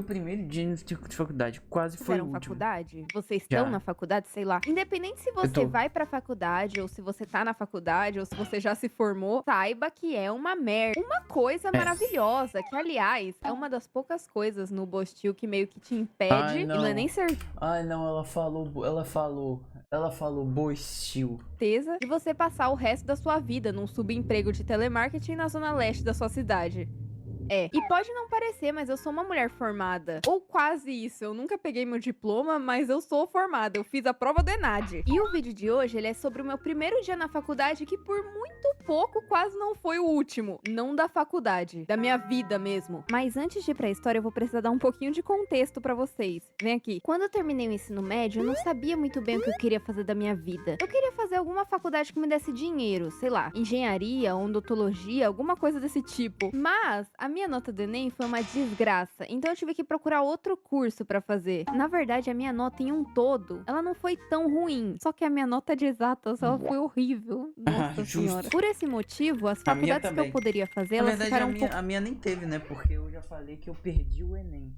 primeiro dia de faculdade. Quase foi o Fizeram último. faculdade? Vocês estão Já. na faculdade? Sei lá. Independente se você tô. vai pra faculdade, ou se você tá na faculdade, ou se você já se formou, saiba que é uma merda. Uma coisa maravilhosa, que aliás, é uma das poucas coisas no Bostil que meio que te impede, Ai, e não é nem Ai, não, ela falou Bostil. certeza, de você passar o resto da sua vida num subemprego de telemarketing na zona leste da sua cidade. É. E pode não parecer, mas eu sou uma mulher formada. Ou quase isso. Eu nunca peguei meu diploma, mas eu sou formada. Eu fiz a prova do ENAD. E o vídeo de hoje, ele é sobre o meu primeiro dia na faculdade, que por muito pouco quase não foi o último. Não da faculdade, da minha vida mesmo. Mas antes de ir pra história, eu vou precisar dar um pouquinho de contexto pra vocês. Vem aqui. Quando eu terminei o ensino médio, eu não sabia muito bem o que eu queria fazer da minha vida. Eu queria fazer alguma faculdade que me desse dinheiro, sei lá, engenharia, odontologia, alguma coisa desse tipo. Mas a minha nota do Enem foi uma desgraça, então eu tive que procurar outro curso pra fazer. Na verdade, a minha nota em um todo, ela não foi tão ruim, só que a minha nota de exatas, ela foi horrível. Nossa senhora. Por esse motivo, as A minha faculdades que eu também. poderia fazer, Na elas verdade, ficaram um pouco a minha nem teve, né? Porque eu já falei que eu perdi o Enem.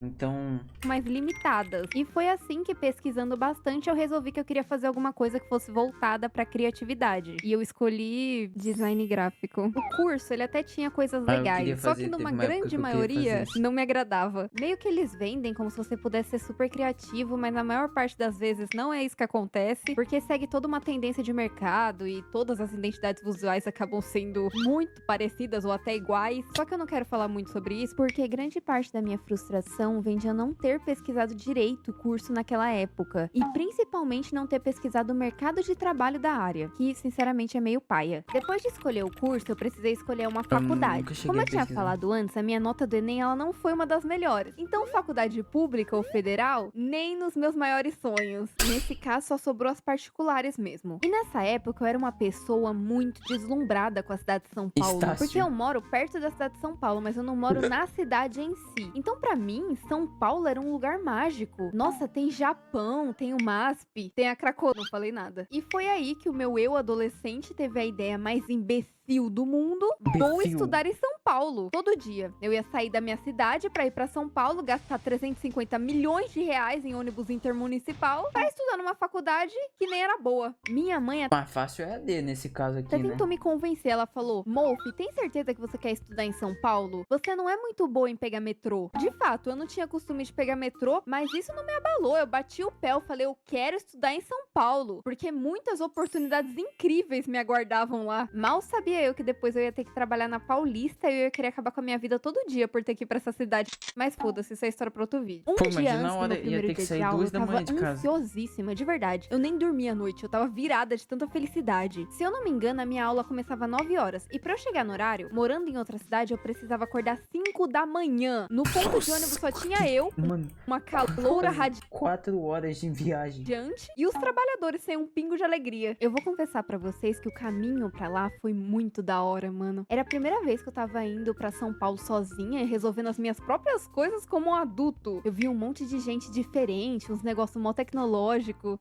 Então, mais limitadas. E foi assim que, pesquisando bastante, eu resolvi que eu queria fazer alguma coisa que fosse voltada pra criatividade. E eu escolhi design gráfico. O curso, ele até tinha coisas eu queria legais, só que fazer, numa teve uma época grande que eu queria maioria fazer isso. não me agradava. Meio que eles vendem como se você pudesse ser super criativo, mas na maior parte das vezes não é isso que acontece, porque segue toda uma tendência de mercado e todas as identidades visuais acabam sendo muito parecidas ou até iguais. Só que eu não quero falar muito sobre isso, porque grande parte da minha frustração vem de eu não ter pesquisado direito o curso naquela época. E principalmente não ter pesquisado o mercado de trabalho da área, que sinceramente é meio paia. Depois de escolher o curso, eu precisei escolher uma faculdade. nunca cheguei Como a eu tinha pesquisar. falado antes, a minha nota do Enem ela não foi uma das melhores. Então, faculdade pública ou federal, nem nos meus maiores sonhos. Nesse caso, só sobrou as particulares mesmo. E nessa época, eu era uma pessoa muito deslumbrada com a cidade de São Paulo. Estácio. Porque eu moro perto da cidade de São Paulo, mas eu não moro na cidade em si. Então, pra mim, São Paulo era um lugar mágico. Nossa, tem Japão, tem o MASP, tem a Cracóvia, não falei nada. E foi aí que o meu eu adolescente teve a ideia mais imbecil do mundo, vou estudar em São Paulo, todo dia. Eu ia sair da minha cidade pra ir pra São Paulo, gastar 350 milhões de reais em ônibus intermunicipal pra estudar numa faculdade que nem era boa. Minha mãe Mais fácil é AD nesse caso até aqui, né? tentou me convencer. Ela falou: Mof, tem certeza que você quer estudar em São Paulo? Você não é muito boa em pegar metrô. De fato, eu não tinha costume de pegar metrô, mas isso não me abalou. Eu bati o pé, eu falei: eu quero estudar em São Paulo, porque muitas oportunidades incríveis me aguardavam lá. Mal sabia eu que depois eu ia ter que trabalhar na Paulista e eu ia querer acabar com a minha vida todo dia por ter que ir pra essa cidade. Mas foda-se, isso é história pra outro vídeo. Pô, Dia imagina antes a do hora, meu ia primeiro ter que dia de sair aula, 2 eu da tava manhã de casa. ansiosíssima, de verdade. Eu nem dormia à noite, eu tava virada de tanta felicidade. Se eu não me engano, a minha aula começava 9 horas. E pra eu chegar no horário, morando em outra cidade, eu precisava acordar 5 da manhã. No ponto de ônibus só tinha eu, Mano, uma caloura radiante 4 horas de viagem. e os trabalhadores sem um pingo de alegria. Eu vou confessar pra vocês que o caminho pra lá foi muito da hora, mano. Era a primeira vez que eu tava indo pra São Paulo sozinha e resolvendo as minhas próprias coisas como um adulto. Eu vi um monte de gente diferente, uns negócios mó tecnológico,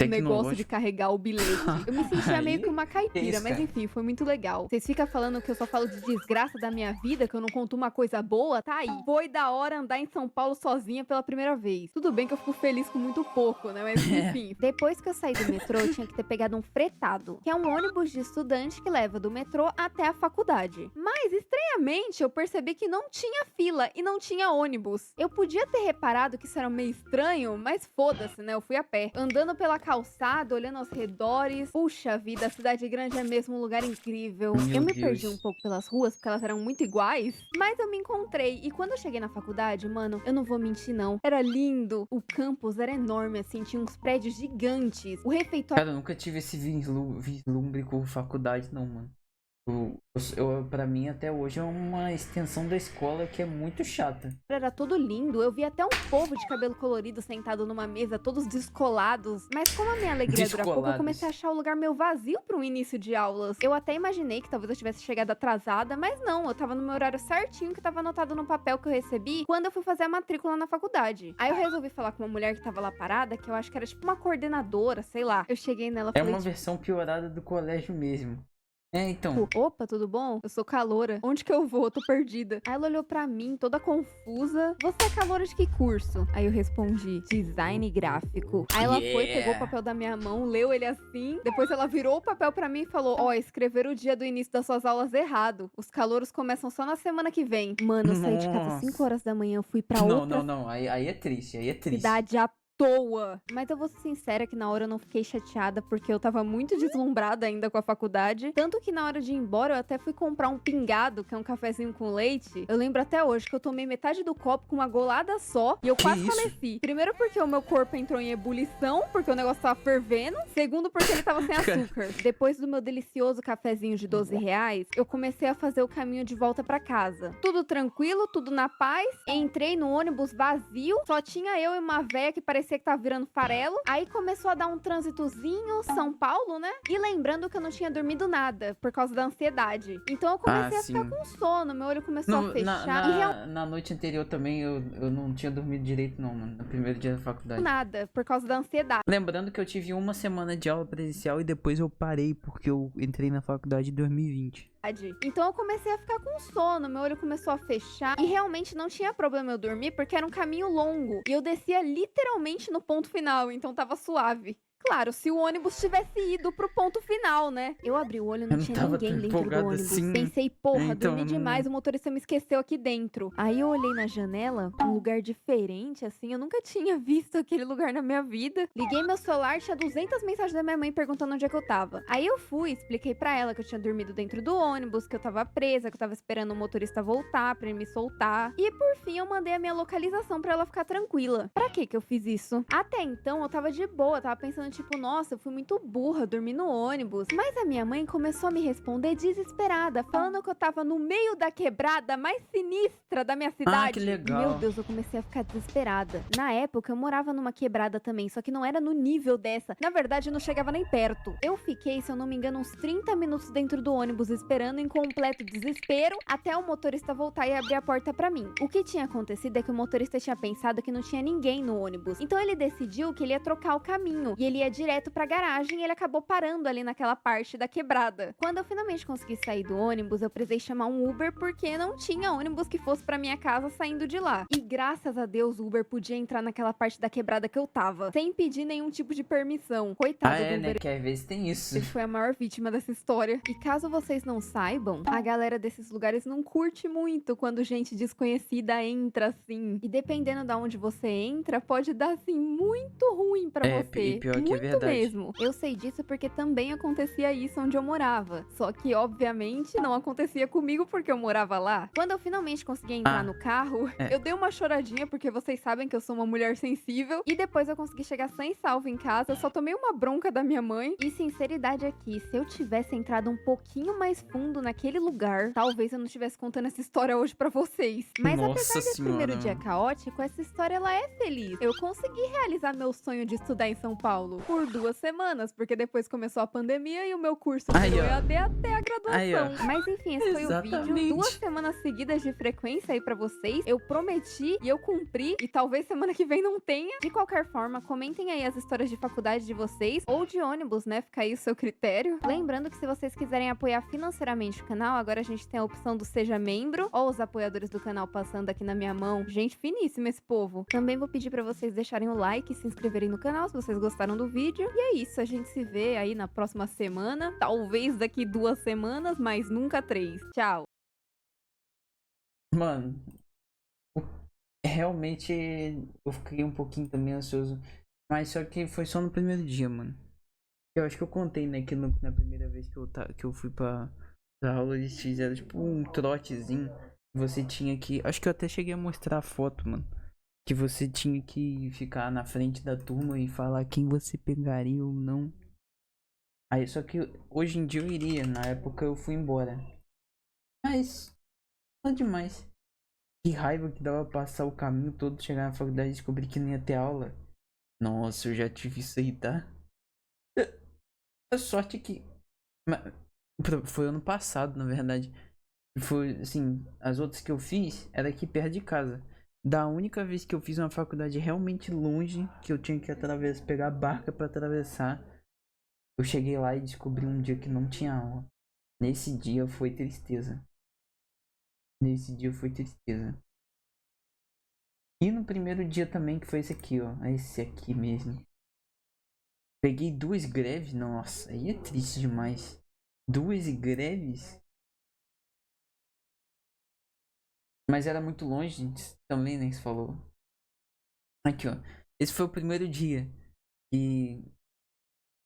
um negócio de carregar o bilhete. Eu me sentia meio que uma caipira, Isso, mas cara. enfim, foi muito legal. Vocês ficam falando que eu só falo de desgraça da minha vida, que eu não conto uma coisa boa? Tá aí. Foi da hora andar em São Paulo sozinha pela primeira vez. Tudo bem que eu fico feliz com muito pouco, né? Mas enfim. Depois que eu saí do metrô, eu tinha que ter pegado um fretado, que é um ônibus de estudante que leva do metrô até a faculdade. Mas, estranhamente, eu percebi que não tinha fila e não tinha ônibus. Eu podia ter reparado que isso era meio estranho, mas foda-se, né? Eu fui a pé. Andando pela calçada, olhando aos redores. Puxa vida, a cidade grande é mesmo um lugar incrível. Meu Eu me Deus. perdi um pouco pelas ruas, porque elas eram muito iguais. Mas eu me encontrei. E quando eu cheguei na faculdade, mano, eu não vou mentir, não. Era lindo. O campus era enorme, assim, tinha uns prédios gigantes. O refeitório Cara, eu nunca tive esse vislumbre com faculdade, não, mano. Pra mim, até hoje, é uma extensão da escola que é muito chata. era todo lindo. Eu vi até um povo de cabelo colorido sentado numa mesa, todos descolados. Mas como a minha alegria dura pouco, eu comecei a achar o lugar meio vazio para um início de aulas. Eu até imaginei que talvez eu tivesse chegado atrasada, mas não. Eu tava no meu horário certinho, que tava anotado no papel que eu recebi quando eu fui fazer a matrícula na faculdade. Aí eu resolvi falar com uma mulher que tava lá parada, que eu acho que era tipo uma coordenadora, sei lá. Eu cheguei nela e É falei, uma versão piorada do colégio mesmo. É, então. Tipo, opa, tudo bom? Eu sou caloura. Onde que eu vou? Eu tô perdida. Aí ela olhou pra mim, toda confusa. Você é caloura de que curso? Aí eu respondi, design gráfico. Aí ela foi, pegou o papel da minha mão, leu ele assim. Depois ela virou o papel pra mim e falou, ó, escreveram o dia do início das suas aulas errado. Os calouros começam só na semana que vem. Mano, eu saí de casa às 5 horas da manhã, fui pra outra Não. Aí é triste, aí é triste. cidade à toa. Mas eu vou ser sincera que na hora eu não fiquei chateada porque eu tava muito deslumbrada ainda com a faculdade. Tanto que na hora de ir embora eu até fui comprar um pingado, que é um cafezinho com leite. Eu lembro até hoje que eu tomei metade do copo com uma golada só e eu quase faleci. Primeiro porque o meu corpo entrou em ebulição, porque o negócio tava fervendo. Segundo porque ele tava sem açúcar. Depois do meu delicioso cafezinho de 12 reais, eu comecei a fazer o caminho de volta pra casa. Tudo tranquilo, tudo na paz. Entrei no ônibus vazio, só tinha eu e uma véia que parecia que tava virando farelo. Aí começou a dar um trânsitozinho, São Paulo, né? E lembrando que eu não tinha dormido nada, por causa da ansiedade. Então eu comecei a ficar com sono, meu olho começou a fechar. Na noite anterior também eu não tinha dormido direito não, mano. No primeiro dia da faculdade. Nada, por causa da ansiedade. Lembrando que eu tive uma semana de aula presencial e depois eu parei porque eu entrei na faculdade em 2020. Então eu comecei a ficar com sono, meu olho começou a fechar e realmente não tinha problema eu dormir porque era um caminho longo e eu descia literalmente no ponto final, então tava suave. Claro, se o ônibus tivesse ido pro ponto final, né? Eu abri o olho, não tinha ninguém dentro do ônibus. Assim. Pensei, porra, então, dormi demais, o motorista me esqueceu aqui dentro. Aí eu olhei na janela, um lugar diferente, assim, eu nunca tinha visto aquele lugar na minha vida. Liguei meu celular, tinha 200 mensagens da minha mãe perguntando onde é que eu tava. Aí eu fui, expliquei pra ela que eu tinha dormido dentro do ônibus, que eu tava presa, que eu tava esperando o motorista voltar pra ele me soltar. E por fim eu mandei a minha localização pra ela ficar tranquila. Pra que eu fiz isso? Até então eu tava de boa, tava pensando tipo, nossa, eu fui muito burra, dormi no ônibus. Mas a minha mãe começou a me responder desesperada, falando que eu tava no meio da quebrada mais sinistra da minha cidade. Ah, que legal. Meu Deus, eu comecei a ficar desesperada. Na época, eu morava numa quebrada também, só que não era no nível dessa. Na verdade, eu não chegava nem perto. Eu fiquei, se eu não me engano, uns 30 minutos dentro do ônibus, esperando em completo desespero, até o motorista voltar e abrir a porta pra mim. O que tinha acontecido é que o motorista tinha pensado que não tinha ninguém no ônibus. Então ele decidiu que ele ia trocar o caminho, e ele ia direto pra garagem e ele acabou parando ali naquela parte da quebrada. Quando eu finalmente consegui sair do ônibus, eu precisei chamar um Uber porque não tinha ônibus que fosse pra minha casa saindo de lá. E graças a Deus o Uber podia entrar naquela parte da quebrada que eu tava, sem pedir nenhum tipo de permissão. Coitado do Uber. Né? Que às vezes tem isso. Ele foi a maior vítima dessa história. E caso vocês não saibam, a galera desses lugares não curte muito quando gente desconhecida entra assim. E dependendo de onde você entra, pode dar assim muito ruim pra você. Pior que muito é verdade. mesmo. Eu sei disso porque também acontecia isso onde eu morava. Só que, obviamente, não acontecia comigo porque eu morava lá. Quando eu finalmente consegui entrar no carro, eu dei uma choradinha porque vocês sabem que eu sou uma mulher sensível. E depois eu consegui chegar sã e salva em casa. Eu só tomei uma bronca da minha mãe. E sinceridade aqui, se eu tivesse entrado um pouquinho mais fundo naquele lugar, talvez eu não estivesse contando essa história hoje pra vocês. Mas apesar desse primeiro dia caótico, essa história ela é feliz. Eu consegui realizar meu sonho de estudar em São Paulo por 2 semanas, porque depois começou a pandemia e o meu curso virou EAD até a graduação. Mas enfim, esse foi o vídeo. 2 semanas seguidas de frequência aí pra vocês. Eu prometi e eu cumpri, e talvez semana que vem não tenha. De qualquer forma, comentem aí as histórias de faculdade de vocês, ou de ônibus, né? Fica aí o seu critério. Lembrando que se vocês quiserem apoiar financeiramente o canal, agora a gente tem a opção do Seja Membro, ou os apoiadores do canal passando aqui na minha mão. Gente finíssima esse povo. Também vou pedir pra vocês deixarem o like e se inscreverem no canal se vocês gostaram do vídeo. E é isso, a gente se vê aí na próxima semana. Talvez daqui 2 semanas, mas nunca 3. Tchau. Mano, realmente eu fiquei um pouquinho também ansioso. Mas só que foi só no primeiro dia, mano. Eu acho que eu contei, né, que na primeira vez que eu fui pra aula, eles fizeram tipo um trotezinho. Você tinha que... Acho que eu até cheguei a mostrar a foto, mano. Que você tinha que ficar na frente da turma e falar quem você pegaria ou não. Aí, só que hoje em dia eu iria, na época eu fui embora. Mas, não demais. Que raiva que dava passar o caminho todo, chegar na faculdade e descobrir que não ia ter aula. Nossa, eu já tive isso aí, tá? A sorte que... Foi ano passado, na verdade. Foi, assim, as outras que eu fiz era aqui perto de casa. Da única vez que eu fiz uma faculdade realmente longe, que eu tinha que atravessar, pegar a barca pra atravessar, eu cheguei lá e descobri um dia que não tinha aula. Nesse dia foi tristeza. Nesse dia foi tristeza. E no primeiro dia também, que foi esse aqui, ó. Esse aqui mesmo. Peguei 2 greves. Nossa, aí é triste demais. 2 greves. Mas era muito longe também, né? Que você falou. Aqui, ó. Esse foi o primeiro dia. E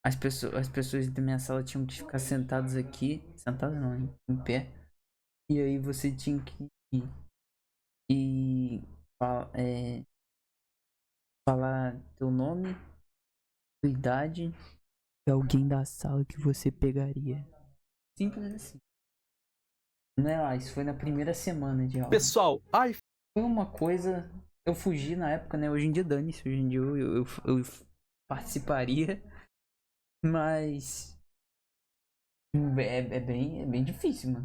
as pessoas da minha sala tinham que ficar sentadas aqui. Sentadas não, em pé. E aí você tinha que ir e falar teu nome, tua idade e alguém da sala que você pegaria. Simples assim. Não é lá, isso foi na primeira semana de aula. Pessoal, ai, Foi uma coisa. Eu fugi na época, né? Hoje em dia dane-se. Hoje em dia eu participaria. Mas. É bem difícil, mano.